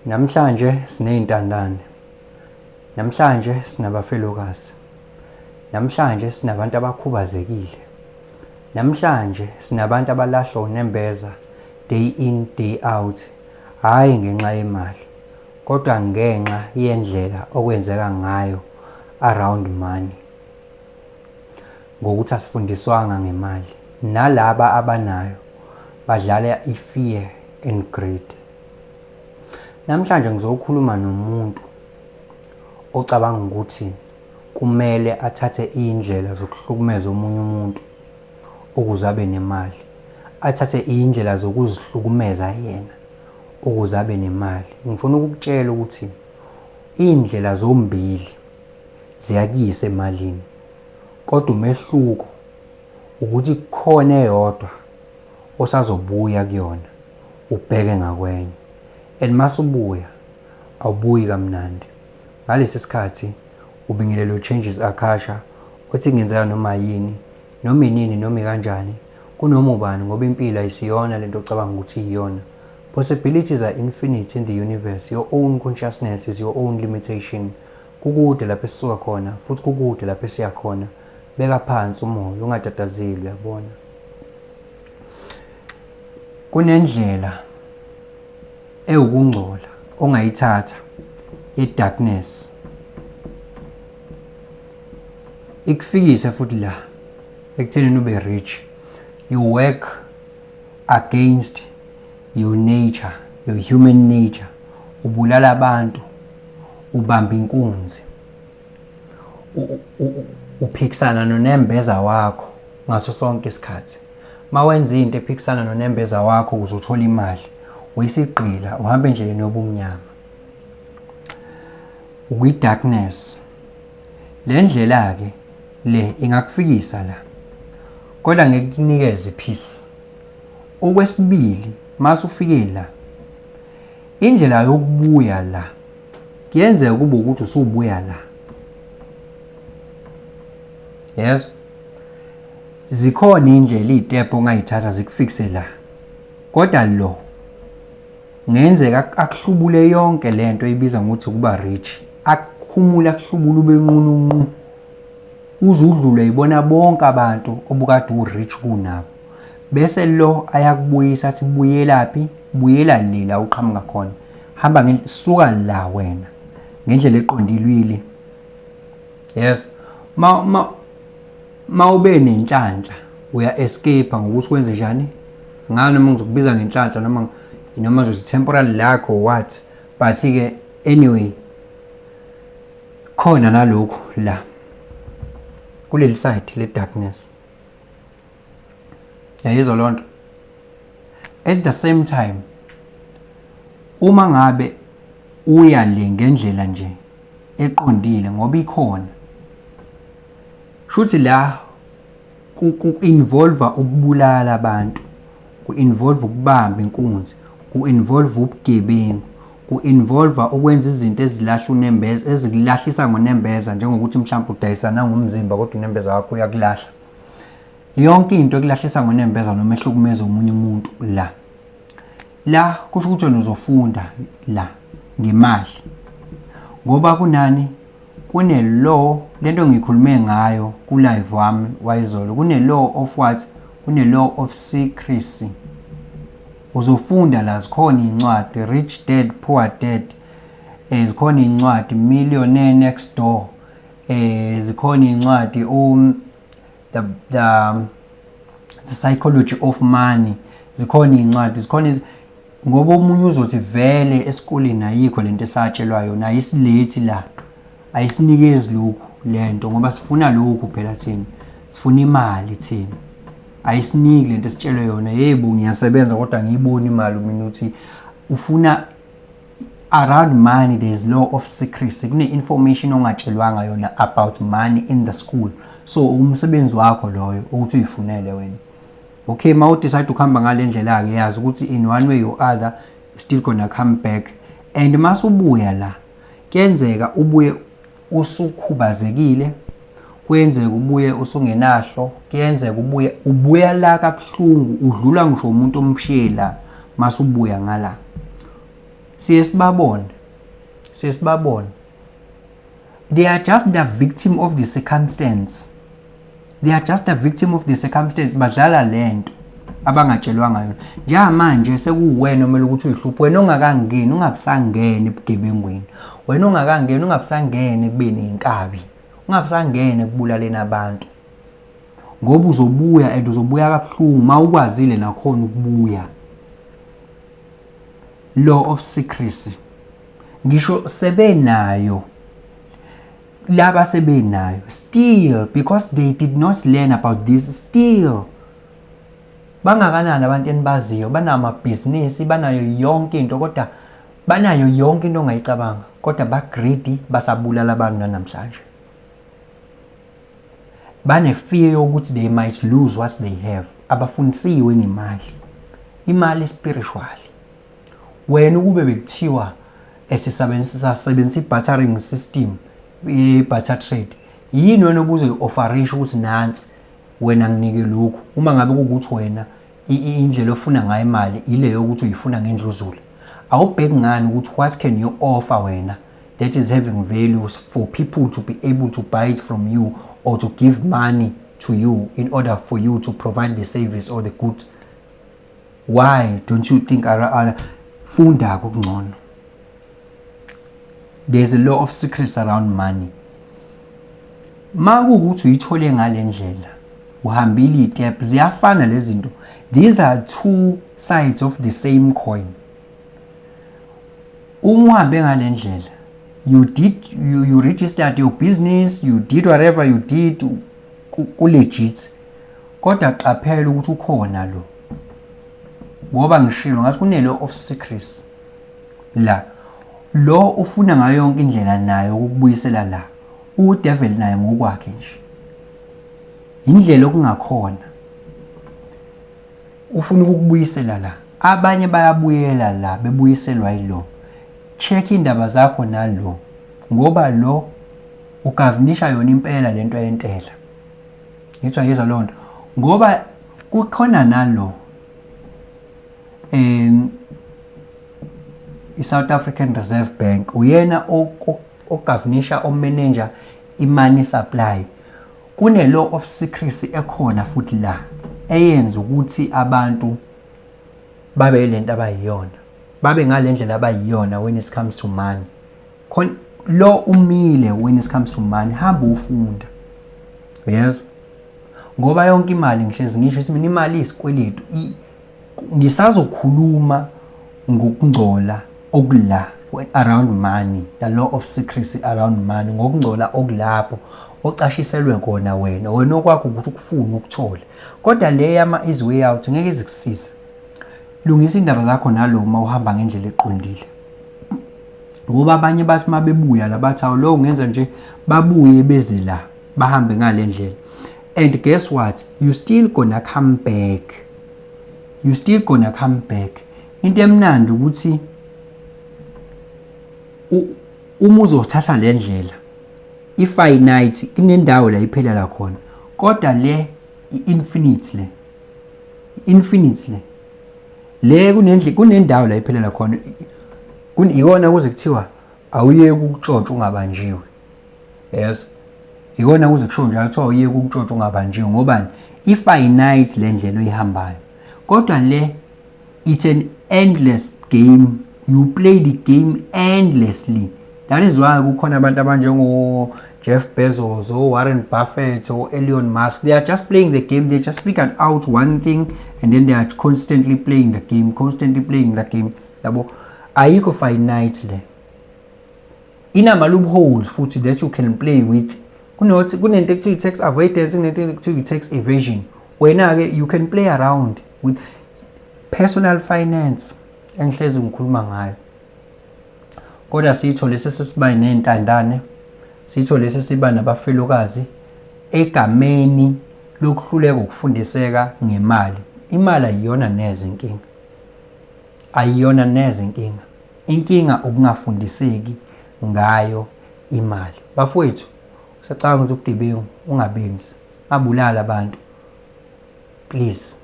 Namhlanje siney'ntandane, namhlanje sinabafelokazi, namhlanje sinabantu abakhubazekile, namhlanje sinabantu abalahlwa unembeza day in day out, hhayi ngenxa yemali kodwa ngenxa yendlela okwenzeka ngayo around money, ngokuthi asifundiswanga ngemali. Nalaba abanayo badlala i-fear and greed. Namhlanje ngizokhuluma nomuntu ocabanga ukuthi kumele athathe indlela zokuhlukumeza omunye umuntu ukuze abe nemali, athathe indlela zokuzihlukumeza yena ukuze abe nemali. Ngifuna ukukutshela ukuthi indlela zombili ziyakuyisa emalini, kodwa umehluko ukuthi kukhona eyodwa osazobuya kuyona ubheke ngakwenye, and masubuya awubuyi kamnandi. Ngalesi sikhathi ubingelelo Changes Akasha othi ngenzeka noma yini, noma inini, noma kanjani, kunoma ubani, ngoba impilo ayisiyona lento ocabanga ukuthi iyona. Possibilities are infinite in the universe. Your own consciousness is your own limitation. Kukude lapho esisuka khona futhi kukude lapho esiya khona. Beka phansi umoya, ungatatazeli, uyabona. Kunendlela ewukungcola ongayithatha i-darkness ikufikise futhi la ekuthenini ube rich. You work against your nature, your human nature. Ubulala abantu, ubamba inkunzi, uphikisana nonembeza wakho ngaso sonke isikhathi. Mawenza into ephikisana nonembeza wakho ukuze uthole imali, uyisigqila, uhamba endleleni yobumnyama, ukwi-darkness. Le ndlela ke le ingakufikisa la, kodwa ngeke kunikeze peace. Okwesibili, mase ufike la, indlela yokubuya la kuyenzeka kube ukuthi usubuya la. Yes, zikhona indlela izitepo ongayithatha zikufikise la, kodwa lo ngenzeka akuhlubule yonke lento eyibiza ngokuthi kuba rich, akukhumula akuhlubule ube nqununqu uze udlule ibona bonke abantu obukade u-rich kunabo, bese lo ayakubuyisa athi buyelaphi, buyela lela uqhamuka khona, hamba suka la wena ngendlela eqondilwile. Yes, ma ube nenhlanhla uya escape ngokuthi wenze njani, ngani noma ngizokubiza ngenhlanhla noma nje temporary lack or what, but ke anyway khona nalokho la kuleli side le darkness. Yayizwa lonto. At the same time, uma ngabe uya le ngendlela nje eqondile ngoba ikhona, shuthi la ku-involve ukubulala abantu, ku-involve ukubamba inkunzi, ku-involve ubugebengu, ku-involve ukwenza izinto ezilahla unembeza, ezikulahlisa ngonembeza, njengokuthi mhlawumbe udayisana ngomzimba kodwa unembeza wakho uyakulahla. Yonke into ekulahlisa ngonembeza noma ehlukumeza omunye umuntu la kusho ukuthi wena uzofunda la ngemali, ngoba kunani, kune-law, lento ngikhulume ngayo ku-live wami wayizolo, kune-law of what, kune-law of secrecy. Uzofunda la, zikhona iy'ncwadi, Rich Dad Poor Dad, zikhona iy'ncwadi, Millionaire Next Door, zikhona iy'ncwadi the Psychology of Money, zikhona iy'ncwadi, zikhona ngoba omunye uzothi vele esikoleni ayikho lento esatshelwa yona, ayisilethi la, ayisinikezi lokhu lento ngoba sifuna lokhu phela thina, sifuna imali thina, ayisiniki lento esitshelwe yona. Yebo ngiyasebenza kodwa ngiyibona imali mina uthi ufuna around money. There is law of secrecy, kune-information ongatshelwanga yona about money in the school, so umsebenzi wakho loyo ukuthi uyifunele wena. Okay, ma udecide ukuhamba ngale ndlela-ke yazi ukuthi in one way or other still gonna come back, and masubuya la kuyenzeka ubuye usukhubazekile, kuyenzeka ubuye usungenahlo, kuyenzeka ubuya la kabuhlungu, udlula ngisho umuntu omshiye la masubuya ngala. siyesibabona they are just the victim of the circumstance. Badlala lento abangatshelwanga yona. Njengamanje sekuwena omele ukuthi uyihluphe. Wena ongakangeni ungabusangene ebugebengweni. Wena ongakangeni ungabusangene ekubeni inkabi. Ungabusangene ekubulaleni abantu. Ngoba uzobuya and uzobuya kabuhlungu mawukwazile nakhona ukubuya. Law of secrecy. Ngisho sebenayo laba sebenayo still, because they did not learn about this, still bangakanani abantu enibaziyo banamabhizinisi, banayo yonke into, kodwa banayo yonke into ongayicabanga, kodwa ba-greedy, basabulala abantu namhlanje. Bane-fear yokuthi they might lose what they have. Abafundisiwe ngemali, imali spiritual. Wena ukube bekuthiwa sisebenzisa i-bartering system, i-barter trade, yini wena obuzoyi-offerisha ukuthi nansi wena nginike lokhu, uma ngabe kukuthi wena indlela ofuna ngayo imali ile yokuthi uyifuna ngendluzula? Awubheki ngani ukuthi what can you offer wena that is having values for people to be able to buy it from you or to give money to you in order for you to provide the service or the good? Why don't you think funda okungcono? There's a law of secrets around money. Makukuthi uyithole ngale ndlela, uhambile itep, ziyafana lezi zinto. These are two sides of the same coin. Uma uhambe ngale ndlela, you registered your business, you did whatever you did, legit. Kodwa qaphela ukuthi ukhona lo. Ngoba ngishilo ngathi kune law of secrets. Lo ufuna ngayo yonke indlela nayo ukubuyisela la. Devil naye ngokwakhe nje. Indlela okungakhona. Ufuna ukubuyisela la. Abanye bayabuyela la bebuyiselwa yilo. Check indaba zakho nalo. Ngoba lo ugavinisha yona impela lento yentela. Ngithiwa yizwa lonto. Ngoba kukhona nalo i-South African Reserve Bank uyena ogavinisha omanager i-money supply. Kune law of secrecy ekhona futhi la eyenza ukuthi abantu babe lento abayiyona, babe ngale ndlela abayiyona when it comes to money. Lo umile when it comes to money, hamba ufunda. Yes, ngoba yonke imali ngihlezi ngisho ukuthi mina imali isikweletu, ngisazokhuluma ngokungcola okula around money, the law of secrecy around money, ngokungcola okulapho ocashiselwe kona wena okwakho ukuthi ukufuna ukuthola. Kodwa le yama is way out ngeke izikusiza. Lungisa indaba zakho nalo uma uhamba ngendlela eqondile. Ngoba abanye bathi mabebuya la bathi lo ungenza nje babuye beze la bahambe ngale ndlela. And guess what? You still gonna come back. Into emnandi ukuthi uma uzothatha le ndlela i-finite kunendawo la iphela la khona, kodwa le i-infinite le kunendawo la iphela la khona. Ikona kuze kuthiwa awuyeke ukutshontsha ungabanjiwe. Yes, ikona kuze kusho njalo kuthiwa awuyeke ukutshontsha ungabanjiwe. Ngobani? I-finite le ndlela oyihambayo, kodwa le it's an endless game. You play the game endlessly. That is why kukhona abantu abanjengo Jeff Bezos or Warren Buffett or Elon Musk. They are just playing the game. They just figured out one thing and then they are constantly playing the game. Yabo, ayikho finite le. Inama loopholes futhi that you can play with. Kunento ekuthiwa tax avoidance, kunento ekuthiwa tax evasion. Wena ke you can play around with personal finance. Engihlezi ngikhuluma ngayo. Kodwa sithole sesiba nentandane, sithole sesiba nabafelokazi egameni lokuhluleka ukufundiseka ngemali. Imali ayiyona neze inkinga. Ayiyona neze inkinga. Inkinga ukungafundiseki ngayo imali. Bafowethu, usacabanga ukuthi ubugebengu ungabenzi. Abulala abantu. Please.